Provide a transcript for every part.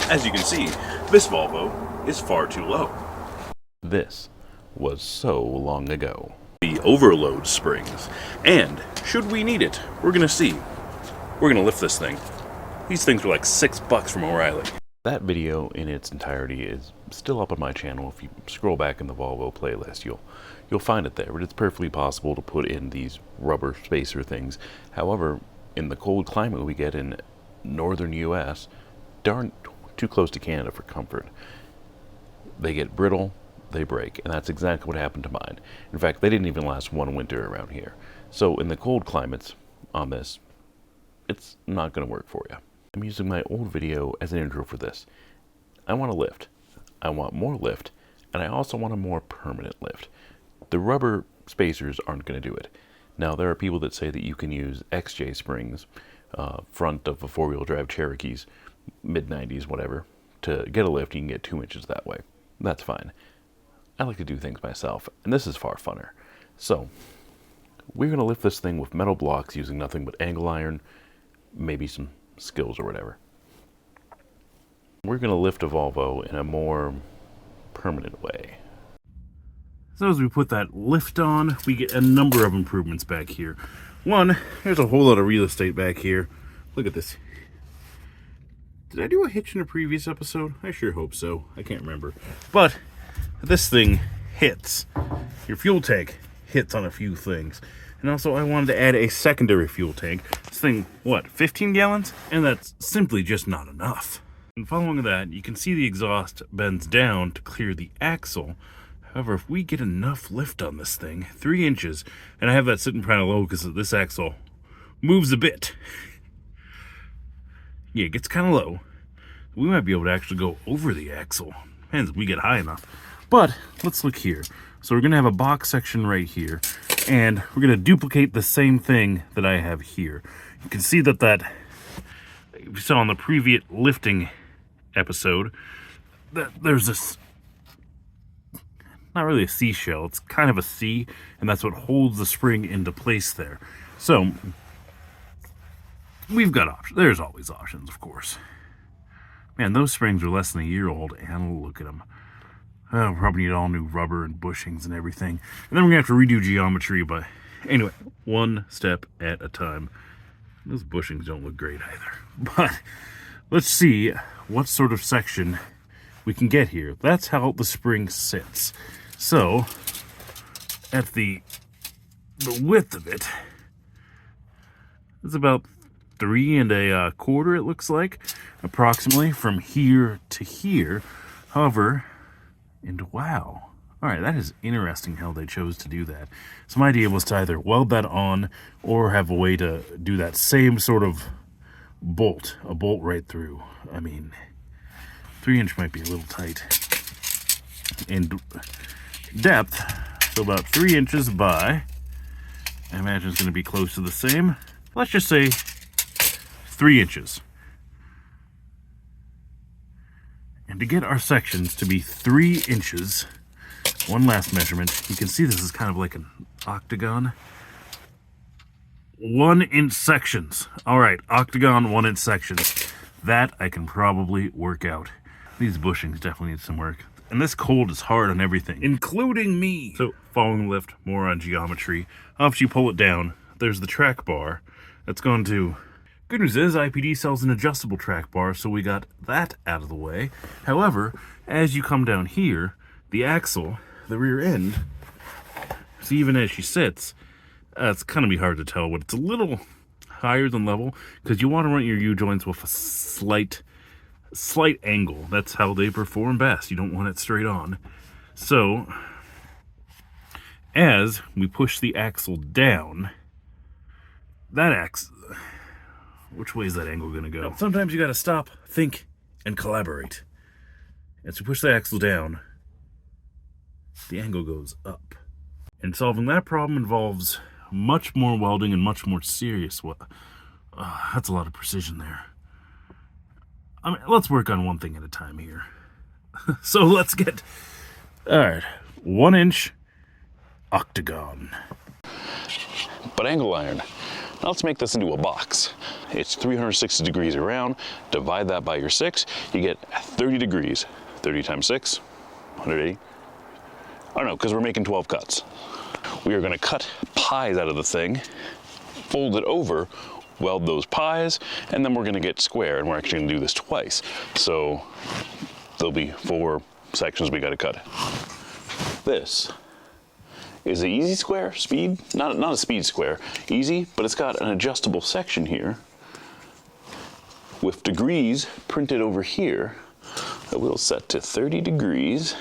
As you can see, this Volvo is far too low. This was so long ago. The overload springs, and should we need it, we're gonna see. We're gonna lift this thing. These things were like $6 from O'Reilly. That video in its entirety is still up on my channel. If you scroll back in the Volvo playlist, you'll find it there. But it's perfectly possible to put in these rubber spacer things. However, in the cold climate we get in northern US, darn too close to Canada for comfort. They get brittle, they break, and that's exactly what happened to mine. In fact, they didn't even last one winter around here. So in the cold climates on this, it's not going to work for you. I'm using my old video as an intro for this. I want a lift. I want more lift, and I also want a more permanent lift. The rubber spacers aren't going to do it. Now, there are people that say that you can use XJ springs, front of a four-wheel drive Cherokees, mid-90s, whatever, to get a lift. You can get 2 inches that way. That's fine. I like to do things myself, and this is far funner. So, we're going to lift this thing with metal blocks using nothing but angle iron, maybe some skills or whatever. We're going to lift a Volvo in a more permanent way. So as we put that lift on, we get a number of improvements back here. One, there's a whole lot of real estate back here. Look at this. Did I do a hitch in a previous episode? I sure hope so. I can't remember. But this thing hits. Your fuel tank hits on a few things. And also I wanted to add a secondary fuel tank. This thing, what, 15 gallons? And that's simply just not enough. And following that, you can see the exhaust bends down to clear the axle. However, if we get enough lift on this thing, 3 inches, and I have that sitting kind of low because this axle moves a bit. Yeah, it gets kind of low. We might be able to actually go over the axle. Depends if we get high enough. But let's look here. So we're going to have a box section right here, and we're going to duplicate the same thing that I have here. You can see that you saw in the previous lifting episode, that there's this, not really a seashell, it's kind of a C, and that's what holds the spring into place there. So, we've got options. There's always options, of course. Man, those springs are less than a year old, and look at them. We'll probably need all new rubber and bushings and everything. And then we're going to have to redo geometry, but anyway, one step at a time. Those bushings don't look great either. But let's see what sort of section we can get here. That's how the spring sits. So, at the width of it, it's about 3 1/4, it looks like, approximately from here to here. However, and wow, all right, that is interesting how they chose to do that. So my idea was to either weld that on or have a way to do that same sort of bolt, a bolt right through. I mean, 3 inch might be a little tight. In depth, so about 3 inches by, I imagine it's going to be close to the same. Let's just say 3 inches. And to get our sections to be 3 inches, one last measurement, you can see this is kind of like an octagon. 1 inch sections. All right, octagon 1 inch sections. That I can probably work out. These bushings definitely need some work. And this cold is hard on everything, including me. So, following the lift, more on geometry. After you pull it down, there's the track bar that's going to... Good news is, IPD sells an adjustable track bar, so we got that out of the way. However, as you come down here, the axle, the rear end, see, even as she sits, it's going to be hard to tell, but it's a little higher than level, because you want to run your U-joints with a slight angle. That's how they perform best. You don't want it straight on. So, as we push the axle down, which way is that angle going to go? Sometimes you got to stop, think, and collaborate. As we push the axle down, the angle goes up. And solving that problem involves much more welding and much more serious. That's a lot of precision there. I mean, let's work on one thing at a time here. So let's get... Alright, 1 inch octagon. But angle iron. Now let's make this into a box. it's 360 degrees around. Divide that by your 6, you get 30 degrees. 30 times 6, 180. I don't know, because we're making 12 cuts. We are going to cut pies out of the thing, fold it over, weld those pies, and then we're going to get square, and we're actually going to do this twice. So there'll be 4 sections we got to cut. This is an easy square, speed, not a speed square, easy, but it's got an adjustable section here with degrees printed over here that we'll set to 30 degrees.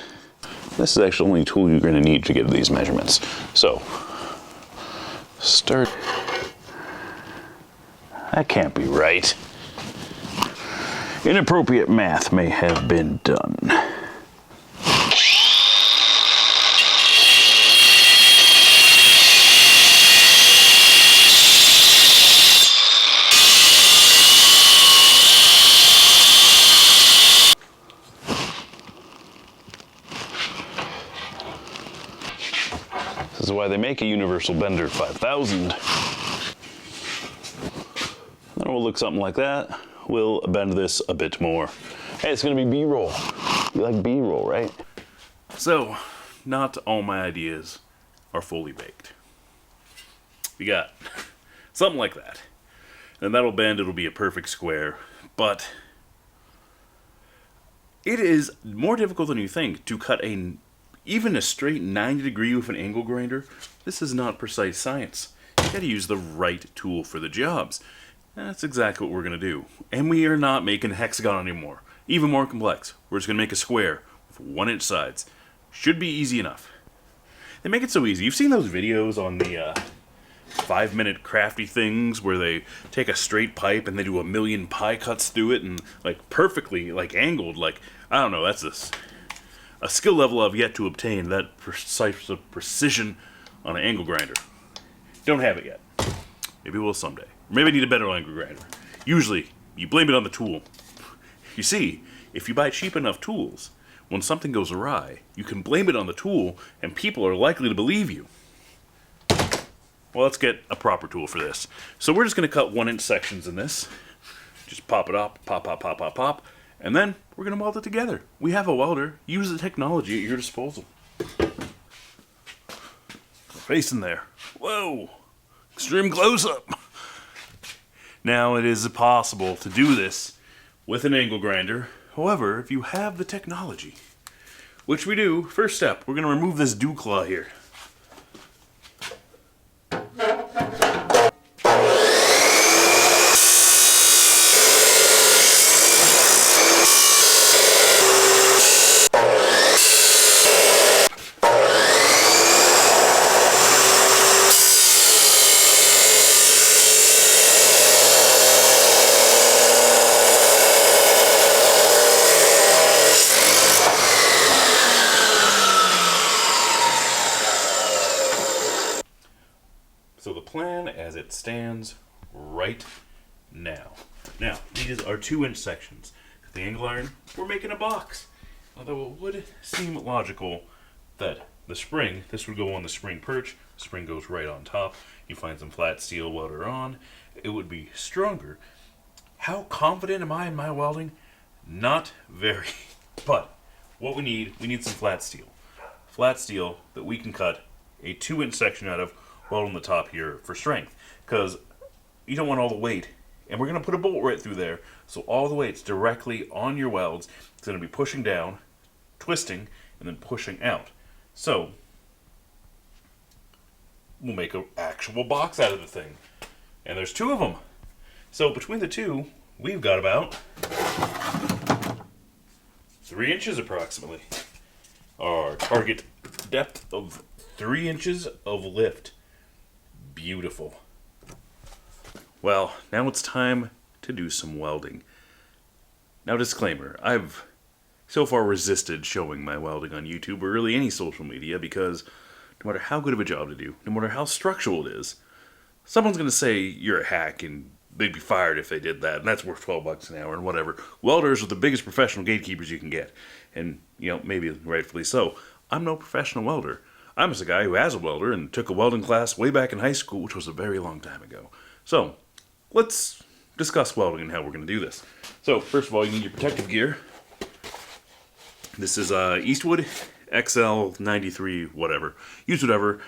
This is actually the only tool you're going to need to get these measurements. So, start. That can't be right. Inappropriate math may have been done. This is why they make a Universal Bender 5000. Then it will look something like that. We'll bend this a bit more. Hey, it's gonna be B-roll. You like B-roll, right? So, not all my ideas are fully baked. We got something like that. And that'll bend, it'll be a perfect square. But it is more difficult than you think to cut even a straight 90 degree with an angle grinder. This is not precise science. You gotta use the right tool for the jobs. And that's exactly what we're gonna do. And we are not making a hexagon anymore. Even more complex. We're just gonna make a square with 1-inch sides. Should be easy enough. They make it so easy. You've seen those videos on the 5-minute crafty things where they take a straight pipe and they do a million pie cuts through it and like perfectly like angled. Like, I don't know, that's a skill level I've yet to obtain, that precise of precision on an angle grinder. Don't have it yet. Maybe we'll someday. Maybe I need a better angle grinder. Usually, you blame it on the tool. You see, if you buy cheap enough tools, when something goes awry, you can blame it on the tool, and people are likely to believe you. Well, let's get a proper tool for this. So we're just going to cut 1-inch sections in this. Just pop it up, pop, pop, pop, pop, pop. And then we're going to weld it together. We have a welder. Use the technology at your disposal. Face in there. Whoa! Extreme close-up. Now, it is possible to do this with an angle grinder. However, if you have the technology, which we do, first step, we're going to remove this dew claw here. So the plan as it stands right now. Now, these are 2-inch sections. The angle iron, we're making a box. Although it would seem logical that the spring, this would go on the spring perch, the spring goes right on top, you find some flat steel welder on, it would be stronger. How confident am I in my welding? Not very. But what we need some flat steel. Flat steel that we can cut a 2-inch section out of, weld on the top here for strength, because you don't want all the weight, and we're going to put a bolt right through there, so all the weight's directly on your welds. It's going to be pushing down, twisting, and then pushing out. So we'll make an actual box out of the thing, and there's 2 of them. So between the 2, we've got about 3 inches approximately. Our target depth of 3 inches of lift. Beautiful. Well, now it's time to do some welding. Now, disclaimer, I've so far resisted showing my welding on YouTube or really any social media because no matter how good of a job to do, no matter how structural it is, someone's going to say you're a hack and they'd be fired if they did that, and that's worth $12 an hour and whatever. Welders are the biggest professional gatekeepers you can get, and, you know, maybe rightfully so. I'm no professional welder. I'm just a guy who has a welder and took a welding class way back in high school, which was a very long time ago. So, let's discuss welding and how we're going to do this. So, first of all, you need your protective gear. This is Eastwood XL93, whatever. Use whatever.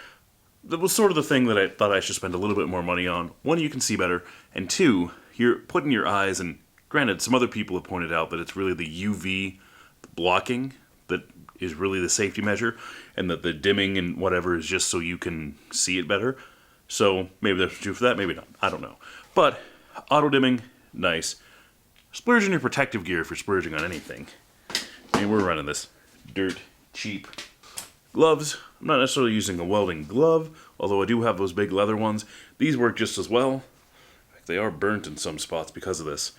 That was sort of the thing that I thought I should spend a little bit more money on. One, you can see better, and two, you're putting your eyes, and granted, some other people have pointed out that it's really the UV blocking that is really the safety measure, and that the dimming and whatever is just so you can see it better. So maybe that's true for that, maybe not. I don't know. But auto dimming, nice. Splurge on your protective gear if you're splurging on anything. And we're running this dirt cheap. Gloves, I'm not necessarily using a welding glove, although I do have those big leather ones. These work just as well. They are burnt in some spots because of this.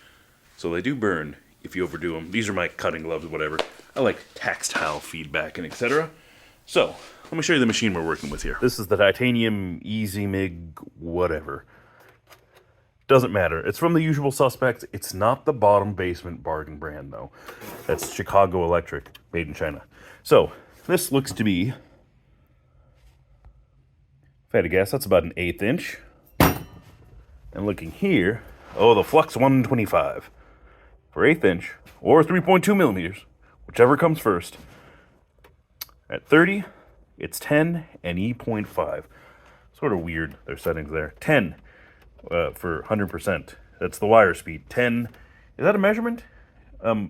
So they do burn if you overdo them. These are my cutting gloves, whatever. I like tactile feedback and etc. So, let me show you the machine we're working with here. This is the titanium Easy MIG whatever. Doesn't matter. It's from the usual suspects. It's not the bottom basement bargain brand, though. That's Chicago Electric, made in China. So, this looks to be, if I had to guess, that's about an 1/8 inch. And looking here, oh, the Flux 125 for 1/8 inch or 3.2 millimeters, whichever comes first. At 30, it's 10 and E.5. Sort of weird, their settings there. 10 for 100%. That's the wire speed. 10, is that a measurement?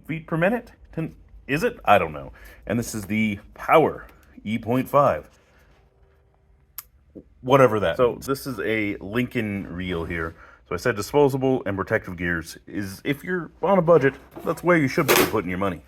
Feet per minute? 10, is it? I don't know. And this is the power, E.5. Whatever that. So this is a Lincoln reel here. So I said disposable and protective gears is, if you're on a budget, that's where you should be putting your money.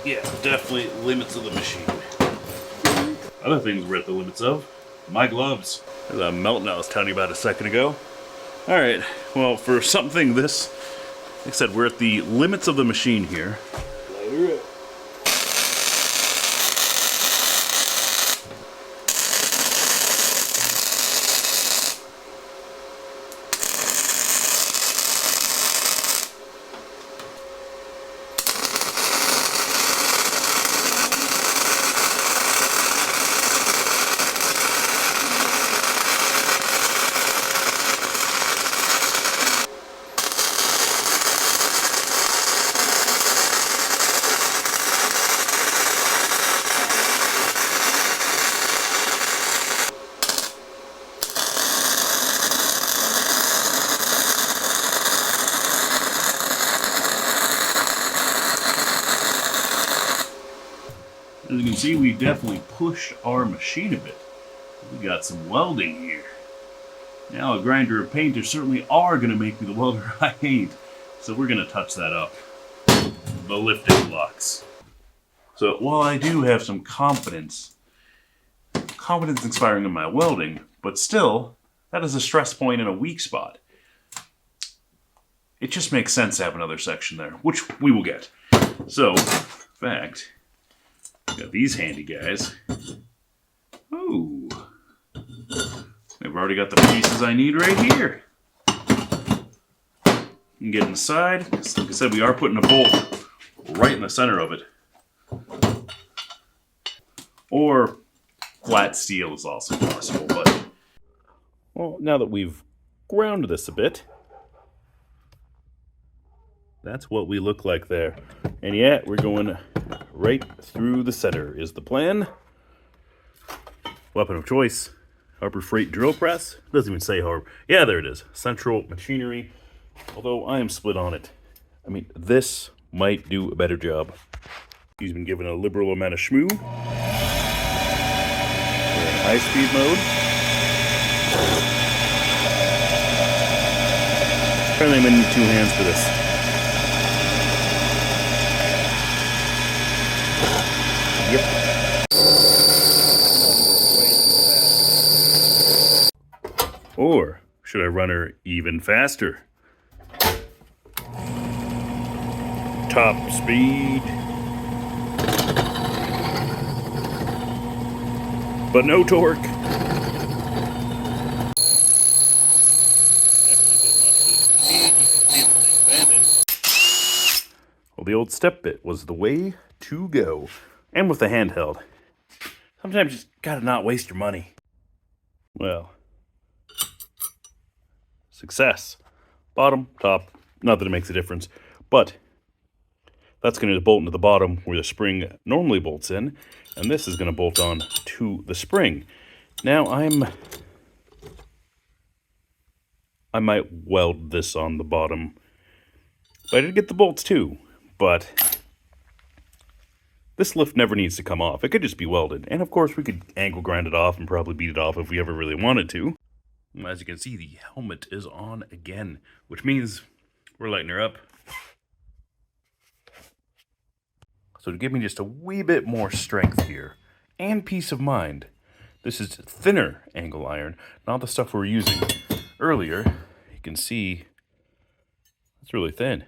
Yeah, definitely limits of the machine. Other things we're at the limits of. My gloves. There's a melting I was telling you about a second ago. Alright, well, for something this, like I said, we're at the limits of the machine here. Lighter up. As you can see, we definitely pushed our machine a bit. We got some welding here. Now a grinder of paint, there certainly are going to make me the welder I hate. So we're going to touch that up. The lifting blocks. So while I do have some confidence inspiring in my welding, but still, that is a stress point and a weak spot. It just makes sense to have another section there, which we will get. So, in fact, got these handy guys. Oh, I've already got the pieces I need right here. You can get inside. Like I said, we are putting a bolt right in the center of it. Or flat steel is also possible, but well, now that we've ground this a bit, that's what we look like there. And yeah, we're going right through the center is the plan. Weapon of choice, Harbor Freight drill press. Doesn't even say Harbor. Yeah, there it is. Central Machinery. Although I am split on it. I mean, this might do a better job. He's been given a liberal amount of schmoo. We're in high-speed mode. Apparently I'm going to need 2 hands for this. Yep. Or should I run her even faster? Top speed. but no torque. Well, the old step bit was the way to go. And with the handheld. Sometimes you just gotta not waste your money. Well, success. Bottom, top, not that it makes a difference, but that's going to bolt into the bottom where the spring normally bolts in, and this is going to bolt on to the spring. Now I might weld this on the bottom, but I did get the bolts too, but this lift never needs to come off. It could just be welded, and of course we could angle grind it off and probably beat it off if we ever really wanted to. As you can see, the helmet is on again, which means we're lighting her up. So to give me just a wee bit more strength here, and peace of mind, this is thinner angle iron, not the stuff we were using earlier. You can see it's really thin.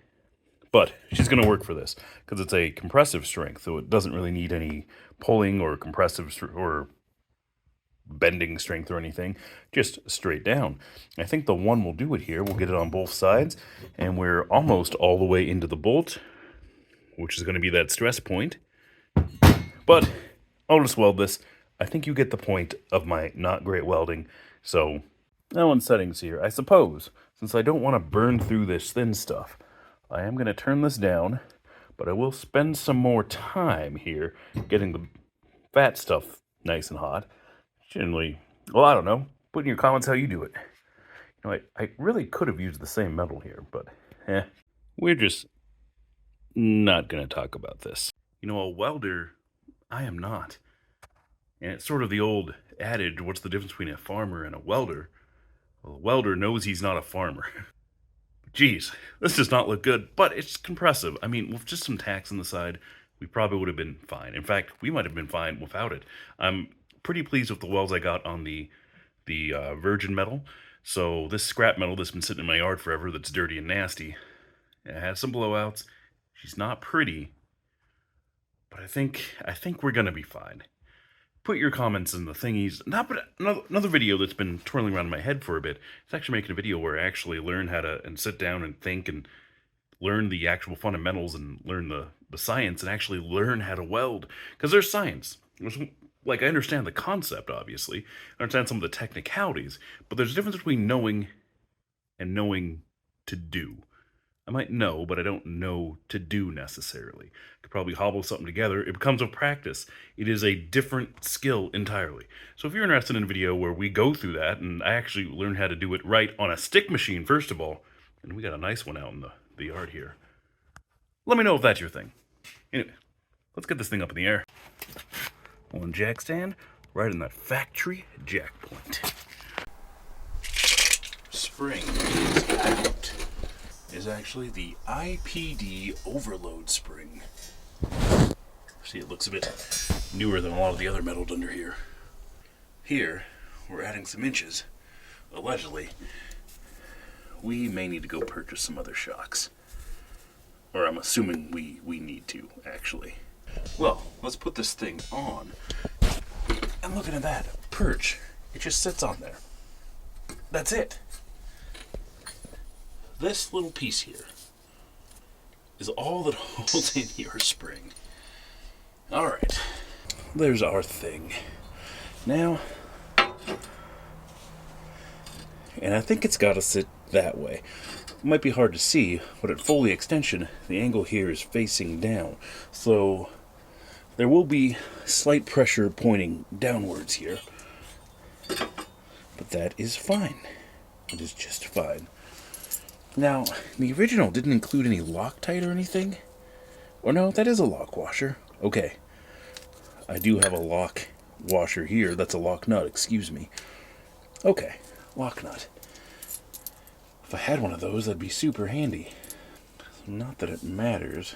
But she's going to work for this, because it's a compressive strength, so it doesn't really need any pulling or compressive or bending strength or anything, just straight down. I think the one will do it here. We'll get it on both sides, and we're almost all the way into the bolt, which is going to be that stress point. But I'll just weld this. I think you get the point of my not great welding. So now in settings here, I suppose, since I don't want to burn through this thin stuff, I am going to turn this down, but I will spend some more time here getting the fat stuff nice and hot. Generally, well, I don't know. Put in your comments how you do it. You know, I really could have used the same metal here, but we're just not going to talk about this. You know, a welder, I am not. And it's sort of the old adage, what's the difference between a farmer and a welder? Well, a welder knows he's not a farmer. Geez, this does not look good, but it's compressive. I mean, with just some tacks on the side, we probably would have been fine. In fact, we might have been fine without it. I'm pretty pleased with the welds I got on the virgin metal. So this scrap metal that's been sitting in my yard forever that's dirty and nasty, it has some blowouts. She's not pretty, but I think we're gonna be fine. Put your comments in the thingies. Another video that's been twirling around in my head for a bit. It's actually making a video where I actually learn how to and sit down and think and learn the actual fundamentals and learn the science and actually learn how to weld. Because there's science. Like, I understand the concept, obviously. I understand some of the technicalities. But there's a difference between knowing and knowing to do. I might know, but I don't know to do necessarily. I could probably hobble something together. It becomes a practice. It is a different skill entirely. So if you're interested in a video where we go through that, and I actually learn how to do it right on a stick machine, first of all, and we got a nice one out in the yard here, let me know if that's your thing. Anyway, let's get this thing up in the air. One jack stand, right in that factory jack point. Spring is out. Is actually the IPD overload spring. See, it looks a bit newer than a lot of the other metal under here. Here, we're adding some inches. Allegedly, we may need to go purchase some other shocks. Or I'm assuming we need to, actually. Well, let's put this thing on. And looking at that perch, it just sits on there. That's it. This little piece here is all that holds in your spring. Alright, there's our thing. Now, and I think it's got to sit that way. It might be hard to see, but at fully extension, the angle here is facing down. So, there will be slight pressure pointing downwards here. But that is fine. It is just fine. Now, the original didn't include any Loctite or anything. Or no, that is a lock washer. Okay. I do have a lock washer here. That's a lock nut, excuse me. Okay, lock nut. If I had one of those, that'd be super handy. Not that it matters.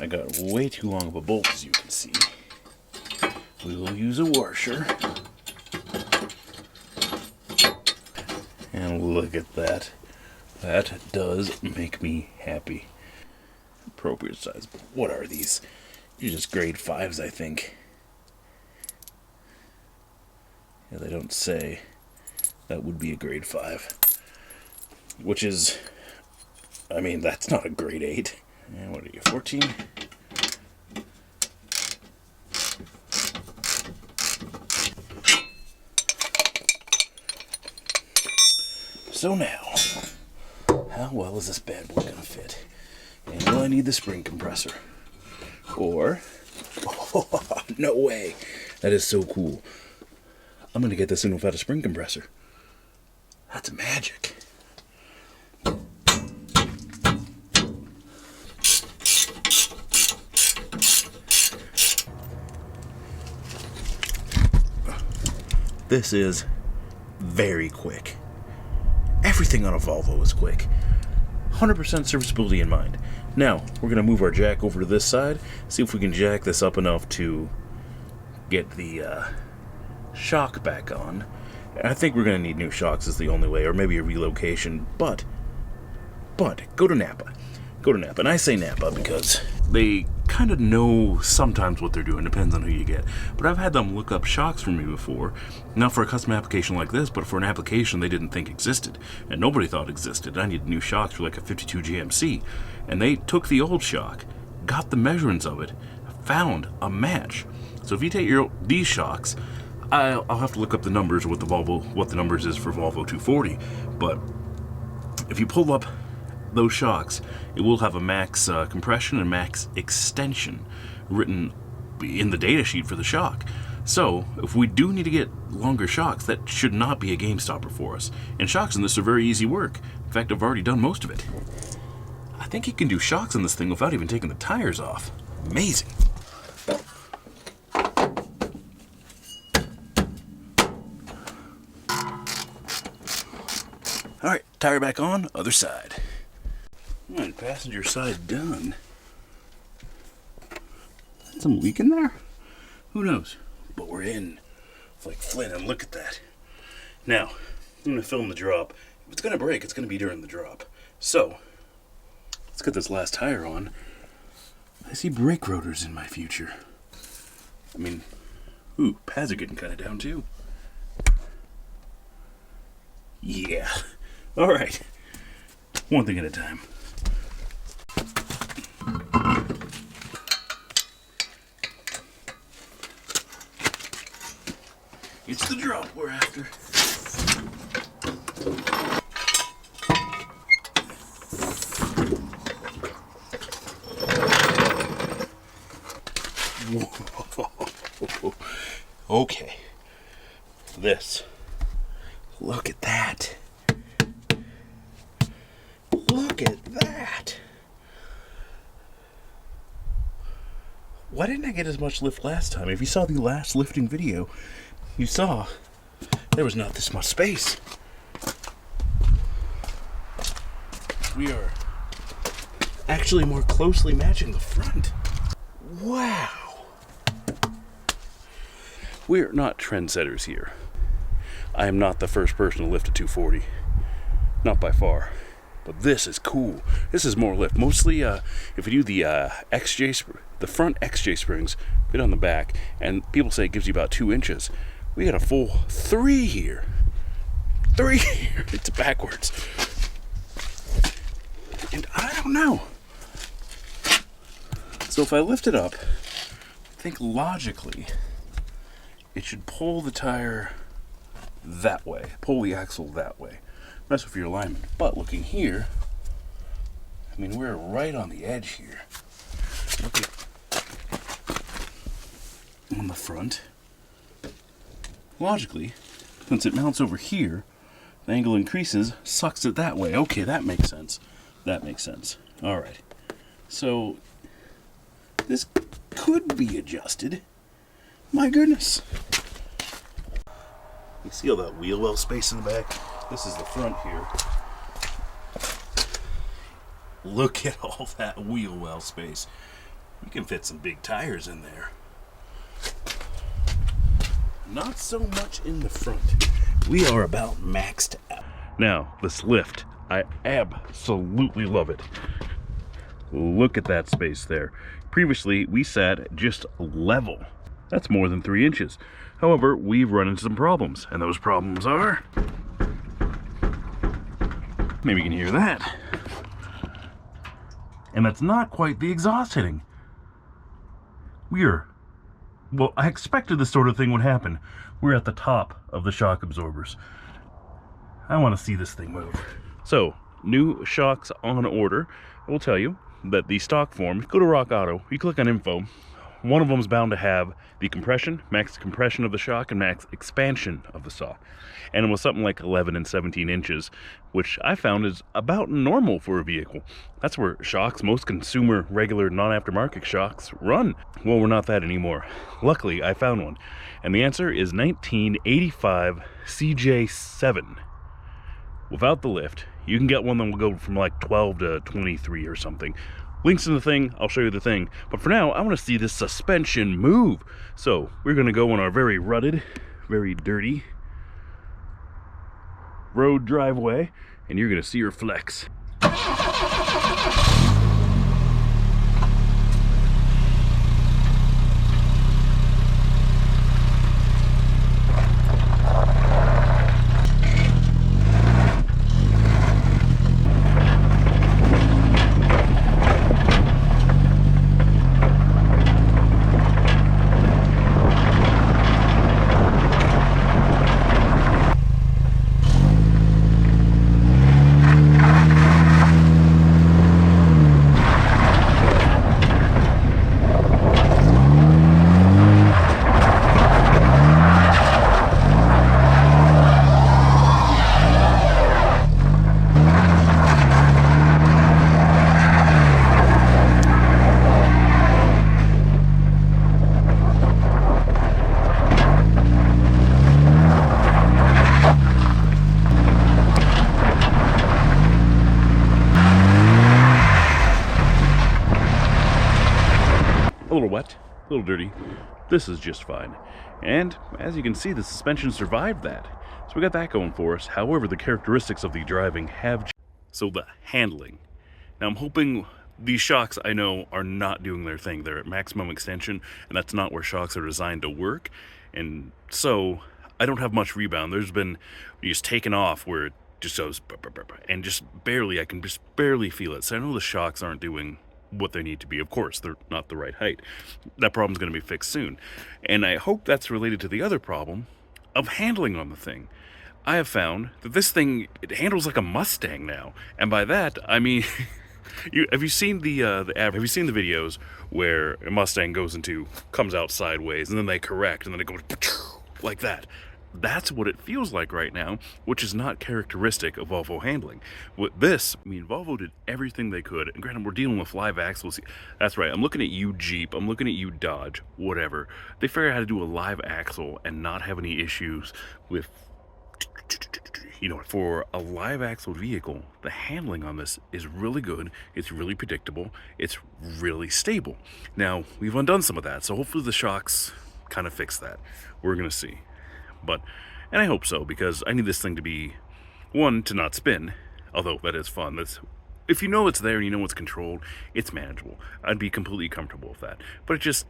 I got way too long of a bolt, as you can see. We will use a washer. And look at that. That does make me happy. Appropriate size. What are these? These are just grade 5s, I think. Yeah, they don't say. That would be a grade 5. Which is, I mean, that's not a grade 8. And what are you, 14? So now, how well is this bad boy gonna fit? And will I need the spring compressor? Or, oh, no way. That is so cool. I'm gonna get this in without a spring compressor. That's magic. This is very quick. Everything on a Volvo is quick. 100% serviceability in mind. Now, we're going to move our jack over to this side, see if we can jack this up enough to get the shock back on. I think we're going to need new shocks is the only way, or maybe a relocation, but go to Napa. Go to Napa. And I say Napa because they kind of know sometimes what they're doing, depends on who you get. But I've had them look up shocks for me before, not for a custom application like this, but for an application they didn't think existed, and nobody thought existed. I needed new shocks for like a 52 GMC, and they took the old shock, got the measurements of it, found a match. So if you take these shocks, I'll have to look up the numbers, what the numbers is for Volvo 240, but if you pull up those shocks, it will have a max compression and max extension written in the data sheet for the shock. So if we do need to get longer shocks, that should not be a game stopper for us. And shocks in this are very easy work. In fact, I've already done most of it. I think you can do shocks in this thing without even taking the tires off. Amazing. Alright, tire back on, other side. Alright, passenger side done. Some leak in there? Who knows? But we're in. It's like Flynn, and look at that. Now, I'm going to film the drop. If it's going to break, it's going to be during the drop. So, let's get this last tire on. I see brake rotors in my future. I mean, ooh, pads are getting kind of down too. Yeah. Alright. One thing at a time. It's the drop we're after. Whoa. Okay. This. Look at that. Look at that. Why didn't I get as much lift last time? If you saw the last lifting video, you saw there was not this much space. We are actually more closely matching the front. Wow. We're not trendsetters here. I am not the first person to lift a 240. Not by far. But this is cool. This is more lift. Mostly, if you do the the front XJ springs, fit on the back, and people say it gives you about 2 inches. We got a full 3 here. 3 here. It's backwards. And I don't know. So if I lift it up, I think logically it should pull the tire that way. Pull the axle that way. Mess with your alignment. But looking here, I mean, we're right on the edge here. Look at on the front. Logically, since it mounts over here, the angle increases, sucks it that way. Okay, that makes sense. That makes sense. All right. So this could be adjusted. My goodness. You see all that wheel well space in the back? This is the front here. Look at all that wheel well space. You can fit some big tires in there. Not so much in the front. We are about maxed out. Now, this lift, I absolutely love it. Look at that space there. Previously, we sat just level. That's more than 3 inches. However, we've run into some problems, and those problems are... Maybe you can hear that. And that's not quite the exhaust hitting. Well, I expected this sort of thing would happen. We're at the top of the shock absorbers. I want to see this thing move. So, new shocks on order. I will tell you that the stock form, if you go to Rock Auto, you click on info, one of them is bound to have the compression, max compression of the shock, and max expansion of the saw. And it was something like 11 and 17 inches, which I found is about normal for a vehicle. That's where shocks, most consumer, regular, non-aftermarket shocks run. Well, we're not that anymore. Luckily, I found one. And the answer is 1985 CJ7. Without the lift. You can get one that will go from like 12 to 23 or something. Links in the thing, I'll show you the thing. But for now, I want to see this suspension move. So, we're going to go on our very rutted, very dirty road driveway, and you're going to see her flex. A little wet, a little dirty. This is just fine. And as you can see, the suspension survived that. So we got that going for us. However, the characteristics of the driving have... So the handling. Now I'm hoping these shocks, I know, are not doing their thing. They're at maximum extension, and that's not where shocks are designed to work. And so I don't have much rebound. There's been just taken off where it just goes... And just barely, I can just barely feel it. So I know the shocks aren't doing what they need to be. Of course, they're not the right height. That problem's going to be fixed soon. And I hope that's related to the other problem of handling on the thing. I have found that this thing, it handles like a Mustang now. And by that, I mean, have you seen the videos where a Mustang comes out sideways and then they correct and then it goes like that? That's what it feels like right now, which is not characteristic of Volvo handling. With this, I mean, Volvo did everything they could. And granted, we're dealing with live axles. That's right, I'm looking at you Jeep, I'm looking at you Dodge, whatever. They figured out how to do a live axle and not have any issues with, you know, for a live axle vehicle, the handling on this is really good. It's really predictable. It's really stable. Now, we've undone some of that, so hopefully the shocks kind of fix that. We're going to see. And I hope so, because I need this thing to be, one, to not spin, although that is fun. If you know it's there and you know it's controlled, it's manageable. I'd be completely comfortable with that. But it just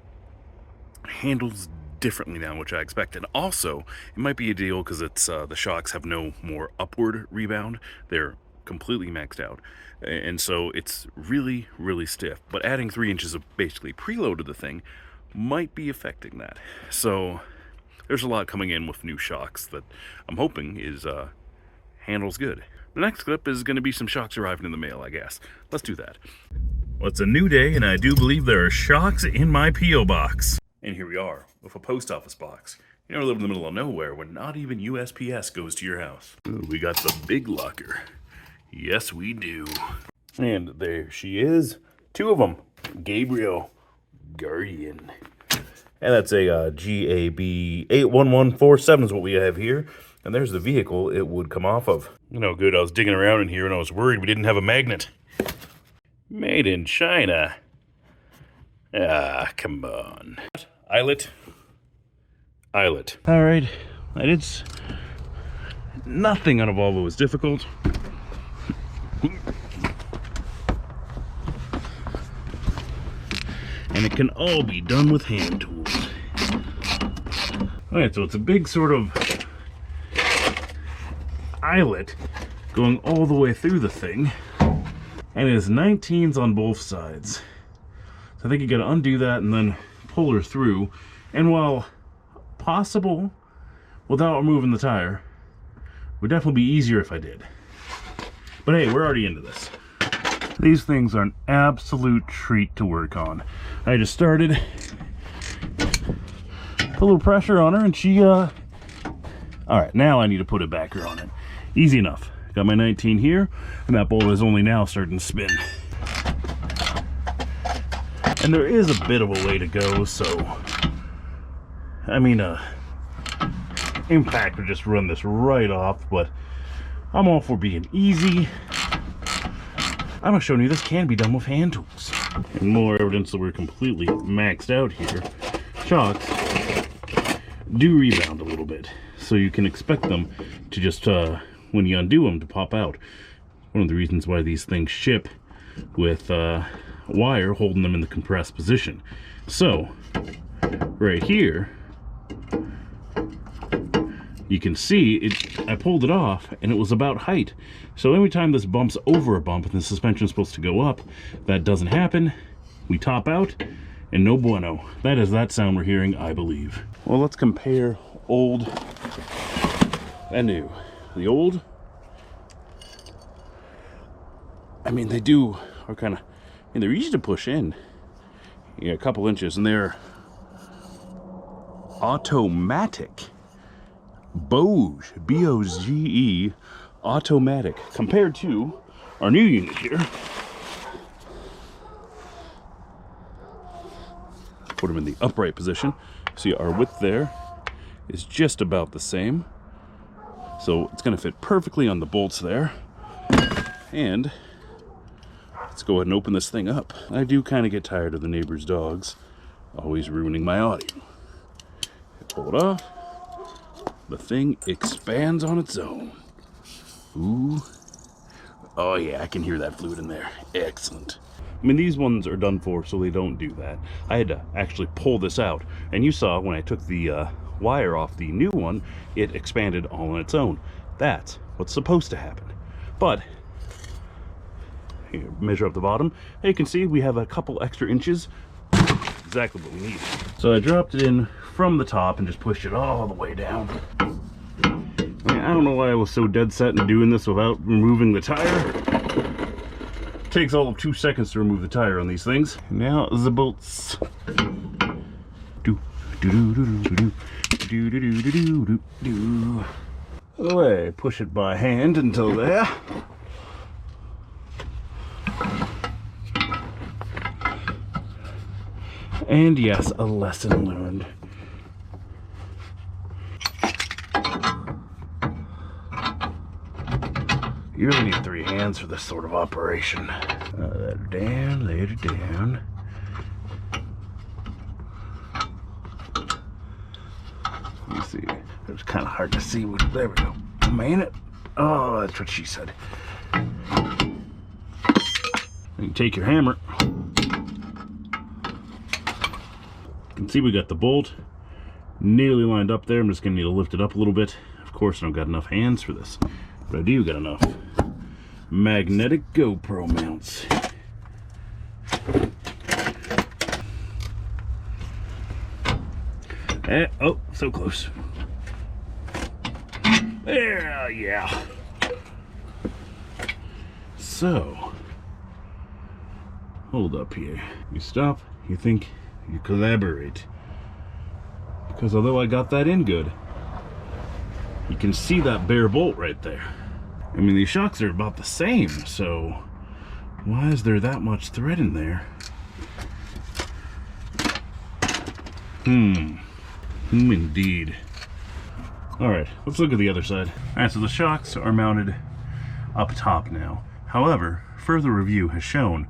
handles differently now, which I expect. And also, it might be a deal because it's the shocks have no more upward rebound. They're completely maxed out. And so it's really, really stiff. But adding 3 inches of basically preload to the thing might be affecting that. So there's a lot coming in with new shocks that I'm hoping is handles good. The next clip is going to be some shocks arriving in the mail, I guess. Let's do that. Well, it's a new day, and I do believe there are shocks in my P.O. box. And here we are, with a post office box. You know, we live in the middle of nowhere when not even USPS goes to your house. Ooh, we got the big locker. Yes, we do. And there she is. 2 of them. Gabriel Guardian. And that's a GAB 81147 is what we have here. And there's the vehicle it would come off of. You know, good, I was digging around in here and I was worried we didn't have a magnet. Made in China. Ah, come on. Eyelet. All right, it's nothing on a Volvo is difficult. And it can all be done with hand tools. Alright, so it's a big sort of eyelet going all the way through the thing, and it is 19s on both sides. So I think you gotta undo that and then pull her through. And while possible without removing the tire, would definitely be easier if I did. But hey, we're already into this. These things are an absolute treat to work on. I just started, put a little pressure on her, and she, all right, now I need to put a backer on it. Easy enough. Got my 19 here, and that bolt is only now starting to spin. And there is a bit of a way to go, so, I mean, impact would just run this right off, but I'm all for being easy. I'm showing you this can be done with hand tools. And more evidence that we're completely maxed out here. Shocks do rebound a little bit, so you can expect them to just, when you undo them, to pop out. One of the reasons why these things ship with wire holding them in the compressed position. So, right here, you can see it. I pulled it off and it was about height. So every time this bumps over a bump and the suspension is supposed to go up, that doesn't happen. We top out and no bueno. That is that sound we're hearing, I believe. Well, let's compare old and new. The old, I mean, they are kind of, I mean, they're easy to push in. You got a couple inches and they're automatic. Boge, B-O-G-E, automatic, compared to our new unit here. Put them in the upright position. See, our width there is just about the same. So it's going to fit perfectly on the bolts there. And let's go ahead and open this thing up. I do kind of get tired of the neighbor's dogs always ruining my audio. Pull it off. The thing expands on its own. Ooh. Oh yeah, I can hear that fluid in there. Excellent. I mean, these ones are done for, so they don't do that. I had to actually pull this out. And you saw when I took the wire off the new one, it expanded all on its own. That's what's supposed to happen. But, here, measure up the bottom. And you can see we have a couple extra inches. Exactly what we need. So I dropped it in from the top and just pushed it all the way down. I don't know why I was so dead set in doing this without removing the tire. It takes all of 2 seconds to remove the tire on these things. Now the bolts. Away, push it by hand until there. And yes, a lesson learned. You really need 3 hands for this sort of operation. Let her down, let her down. Let me see. It was kind of hard to see. There we go. Man it. Oh, that's what she said. You can take your hammer. You can see we got the bolt nearly lined up there. I'm just going to need to lift it up a little bit. Of course, I don't got enough hands for this, but I do got enough magnetic GoPro mounts. Oh, so close. There, yeah. So, hold up here. You stop, you think, you collaborate. Because although I got that in good, you can see that bare bolt right there. I mean, these shocks are about the same, so why is there that much thread in there? Indeed. Alright, let's look at the other side. Alright, so the shocks are mounted up top now. However, further review has shown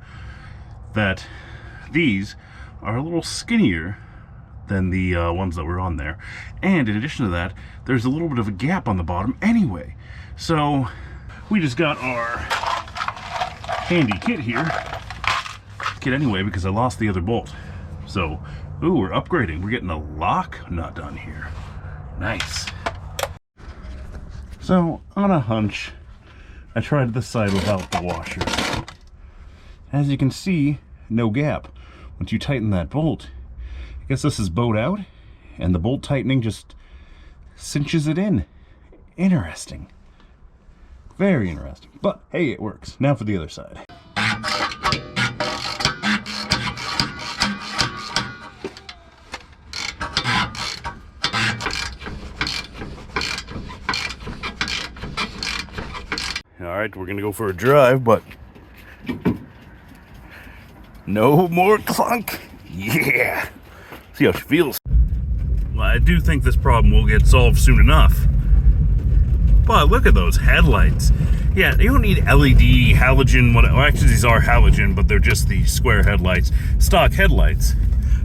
that these are a little skinnier than the ones that were on there. And in addition to that, there's a little bit of a gap on the bottom anyway. So we just got our handy kit here. Kit anyway, because I lost the other bolt. So, ooh, we're upgrading. We're getting a lock nut on here. Nice. So, on a hunch, I tried this side without the washers. As you can see, no gap. Once you tighten that bolt, I guess this is bowed out, and the bolt tightening just cinches it in. Interesting. Very interesting. But, hey, it works. Now for the other side. Alright, we're gonna go for a drive, but no more clunk. Yeah. See how she feels. Well, I do think this problem will get solved soon enough. But look at those headlights. Yeah, you don't need LED, halogen, well, actually these are halogen, but they're just the square headlights, stock headlights.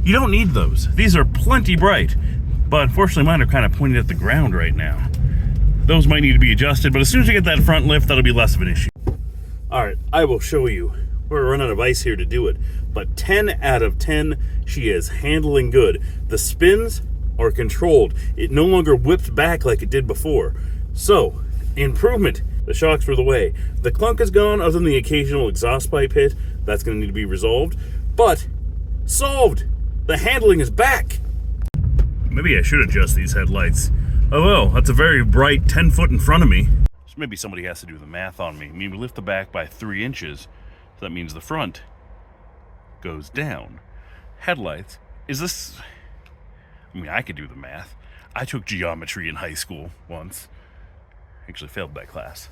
You don't need those. These are plenty bright, but unfortunately mine are kind of pointed at the ground right now. Those might need to be adjusted, but as soon as you get that front lift, that'll be less of an issue. All right, I will show you. We're running out of ice here to do it, but 10 out of 10, she is handling good. The spins are controlled. It no longer whips back like it did before. So, improvement. The shocks were the way. The clunk is gone, other than the occasional exhaust pipe hit. That's going to need to be resolved. But, solved! The handling is back! Maybe I should adjust these headlights. Oh well, that's a very bright 10 foot in front of me. So maybe somebody has to do the math on me. I mean, we lift the back by 3 inches. So that means the front goes down. Headlights. Is this... I mean, I could do the math. I took geometry in high school once. Actually failed that class.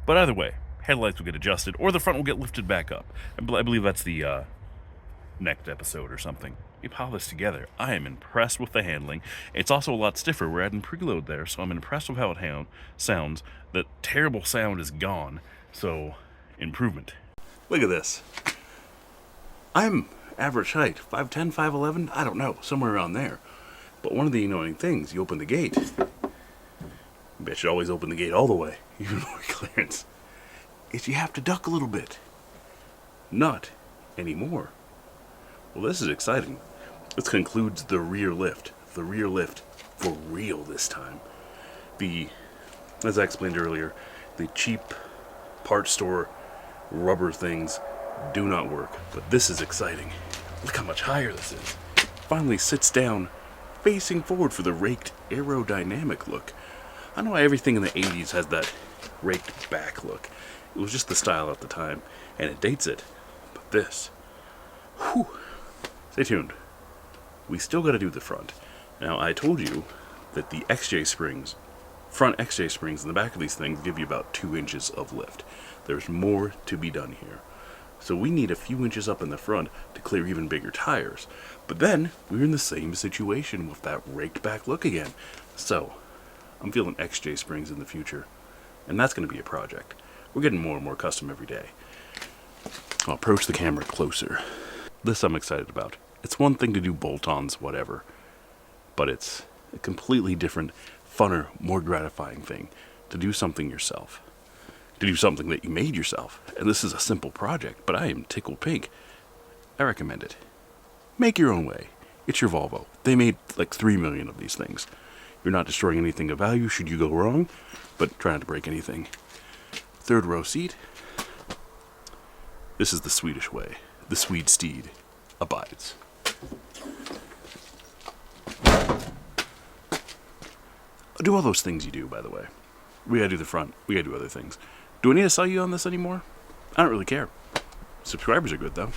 But either way, headlights will get adjusted, or the front will get lifted back up. I believe that's the next episode or something. You pile this together. I am impressed with the handling. It's also a lot stiffer. We're adding preload there, so I'm impressed with how it sounds. The terrible sound is gone, so improvement. Look at this. I'm average height, 5'10", 5'11", I don't know, somewhere around there. But one of the annoying things, you open the gate. Maybe I should always open the gate all the way, even with clearance. Is you have to duck a little bit. Not anymore. Well, this is exciting. This concludes the rear lift. The rear lift for real this time. As I explained earlier, the cheap parts store rubber things do not work. But this is exciting. Look how much higher this is. Finally sits down, facing forward for the raked aerodynamic look. I know why everything in the 80s has that raked back look. It was just the style at the time, and it dates it. But this, whew. Stay tuned. We still got to do the front. Now, I told you that the XJ springs, front XJ springs in the back of these things give you about 2 inches of lift. There's more to be done here. So we need a few inches up in the front to clear even bigger tires. But then, we're in the same situation with that raked back look again. So, I'm feeling XJ springs in the future. And that's going to be a project. We're getting more and more custom every day. I'll approach the camera closer. This I'm excited about. It's one thing to do bolt-ons, whatever. But it's a completely different, funner, more gratifying thing to do something yourself. To do something that you made yourself. And this is a simple project, but I am tickled pink. I recommend it. Make your own way. It's your Volvo. They made like 3 million of these things. You're not destroying anything of value should you go wrong, but try not to break anything. 3rd row seat. This is the Swedish way. The Swede steed abides. Do all those things you do, by the way. We gotta do the front. We gotta do other things. Do I need to sell you on this anymore? I don't really care. Subscribers are good, though.